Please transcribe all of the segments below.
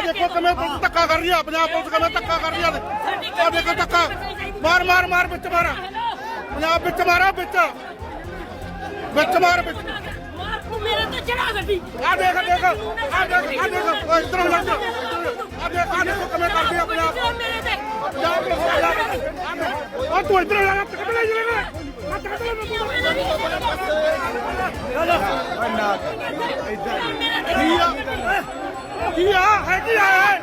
देखो कमें पुलिस धक्का कर रही है, पंजाब पुलिस कमें धक्का कर रही है। आ देखो धक्का, मार मार मार बिच मारा, पंजाब बिच मारा, बिच मार बिच। मेरे तो चढ़ा गड्डी। आ देखो देखो, आ देखो, आ देखो, इधर उधर, आ देखो कमें कर दिया पंजाब पंजाब और तू इधर लगा कमें ले जाएगा। किया है किया है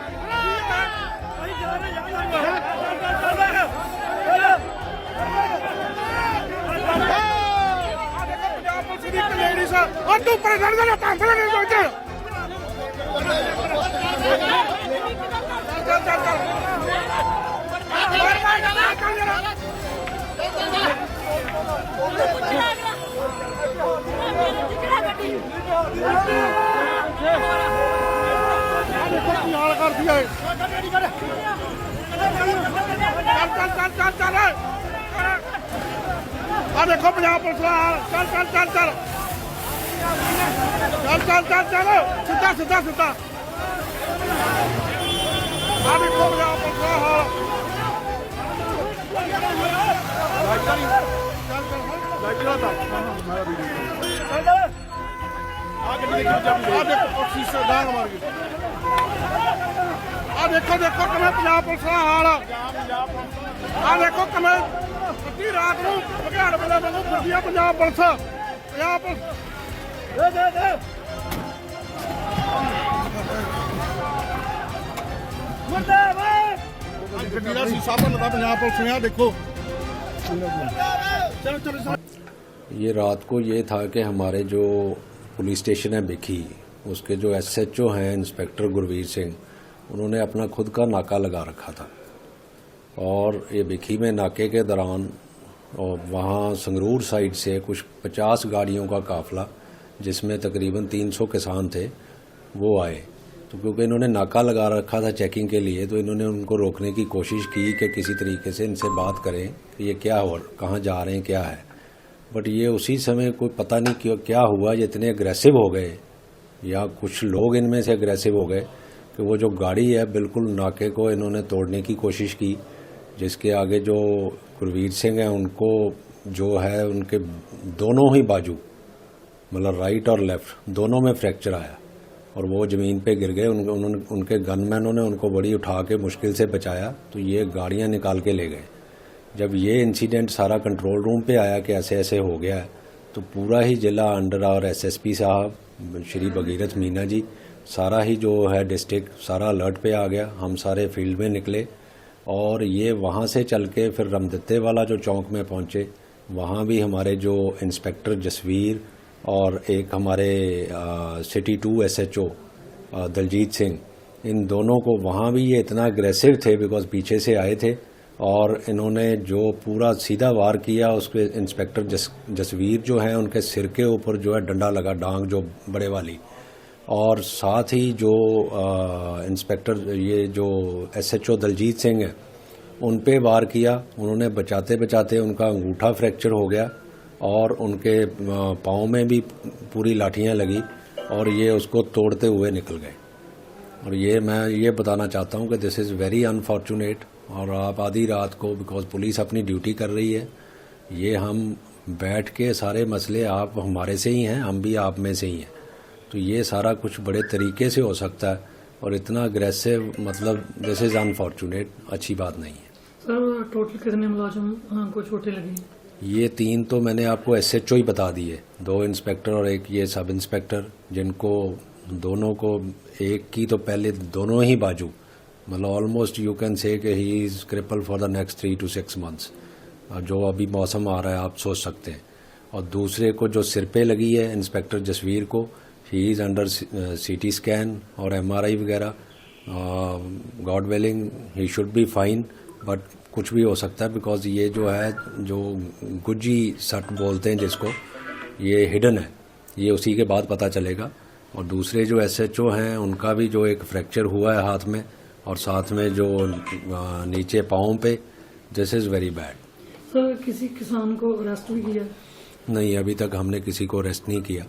और तू परेशान कर पांचों नहीं सोचे। चल चल चल कर दिया। चल चल चल चल आ देखो पंजाब पुलिस चल चल चल चल चल चल चल चलो सीधा सीधा सीधा। आ देखो पंजाब पुलिस आ देखो देखो कमें पंजाब पुलिस का हाल। आ देखो कमें अद्धी रात को बघियाड़ बंदे वांगू फिरदी आ पंजाब पुलिस। पंजाब पुलिस दे दे दे मुर्दाबाद। गड्डी दा शीशा भन्नदा पंजाब पुलिस ने। देखो चलो चलो। ये रात को ये था कि हमारे जो पुलिस स्टेशन है बिखी, उसके जो SHO हैं इंस्पेक्टर गुरवीर सिंह, उन्होंने अपना खुद का नाका लगा रखा था। और ये बिखी में नाके के दौरान और वहाँ संगरूर साइड से कुछ 50 गाड़ियों का काफिला, जिसमें तकरीबन 300 किसान थे, वो आए। तो क्योंकि इन्होंने नाका लगा रखा था चेकिंग के लिए, तो इन्होंने उनको रोकने की कोशिश की कि किसी तरीके से इनसे बात करें कि ये क्या हो, कहाँ जा रहे हैं, क्या है। बट ये उसी समय कोई पता नहीं क्या हुआ, ये इतने अग्रेसिव हो गए या कुछ लोग इनमें से अग्रेसिव हो गए कि वो जो गाड़ी है बिल्कुल नाके को इन्होंने तोड़ने की कोशिश की, जिसके आगे जो गुरवीर सिंह हैं उनको जो है उनके दोनों ही बाजू, मतलब राइट और लेफ्ट दोनों में फ्रैक्चर आया और वो ज़मीन पे गिर गए। उनके गनमैनों ने उनको बड़ी उठा के मुश्किल से बचाया, तो ये गाड़ियाँ निकाल के ले गए। जब ये इंसिडेंट सारा कंट्रोल रूम पे आया कि ऐसे ऐसे हो गया है, तो पूरा ही जिला अंडर और SSP साहब श्री भगीरथ मीना जी, सारा ही जो है डिस्ट्रिक्ट सारा अलर्ट पे आ गया। हम सारे फील्ड में निकले और ये वहाँ से चल के फिर रमदत्ते वाला जो चौक में पहुँचे, वहाँ भी हमारे जो इंस्पेक्टर जसवीर और एक हमारे सिटी 2 SHO दलजीत सिंह, इन दोनों को वहाँ भी ये इतना अग्रेसिव थे बिकॉज पीछे से आए थे और इन्होंने जो पूरा सीधा वार किया, उसके इंस्पेक्टर जसवीर जो हैं उनके सिर के ऊपर जो है डंडा लगा, डांग जो बड़े वाली, और साथ ही जो इंस्पेक्टर ये जो SHO दलजीत सिंह है उन पे वार किया। उन्होंने बचाते बचाते उनका अंगूठा फ्रैक्चर हो गया और उनके पाँव में भी पूरी लाठियाँ लगी और ये उसको तोड़ते हुए निकल गए। और ये मैं ये बताना चाहता हूँ कि दिस इज़ वेरी अनफॉर्चुनेट। और आप आधी रात को, बिकॉज पुलिस अपनी ड्यूटी कर रही है, ये हम बैठ के सारे मसले आप हमारे से ही हैं, हम भी आप में से ही हैं, तो ये सारा कुछ बड़े तरीके से हो सकता है और इतना अग्रेसिव, मतलब दिस इज़ अनफॉर्चुनेट, अच्छी बात नहीं है। सर टोटल कितने मुलाजिम को चोटें लगी? ये 3 तो मैंने आपको SHO ही बता दिए, 2 इंस्पेक्टर और एक ये सब इंस्पेक्टर, जिनको दोनों को एक की तो पहले दोनों ही बाजू, मतलब ऑलमोस्ट यू कैन से कि he is cripple for the next 3 to 6 months। जो अभी मौसम आ रहा है आप सोच सकते हैं। और दूसरे को जो सिर पे लगी है इंस्पेक्टर जसवीर को, he is under CT scan और MRI वगैरह। God willing he should be fine, but कुछ भी हो सकता है बिकॉज ये जो है जो गुज्जी सट बोलते हैं जिसको, ये हिडन है, ये उसी के बाद पता चलेगा। और दूसरे जो SHO हैं उनका भी जो एक फ्रैक्चर हुआ है हाथ में और साथ में जो नीचे पाँव पे, this is very bad. Sir किसी किसान को अरेस्ट भी किया? नहीं, अभी तक हमने किसी को अरेस्ट नहीं किया।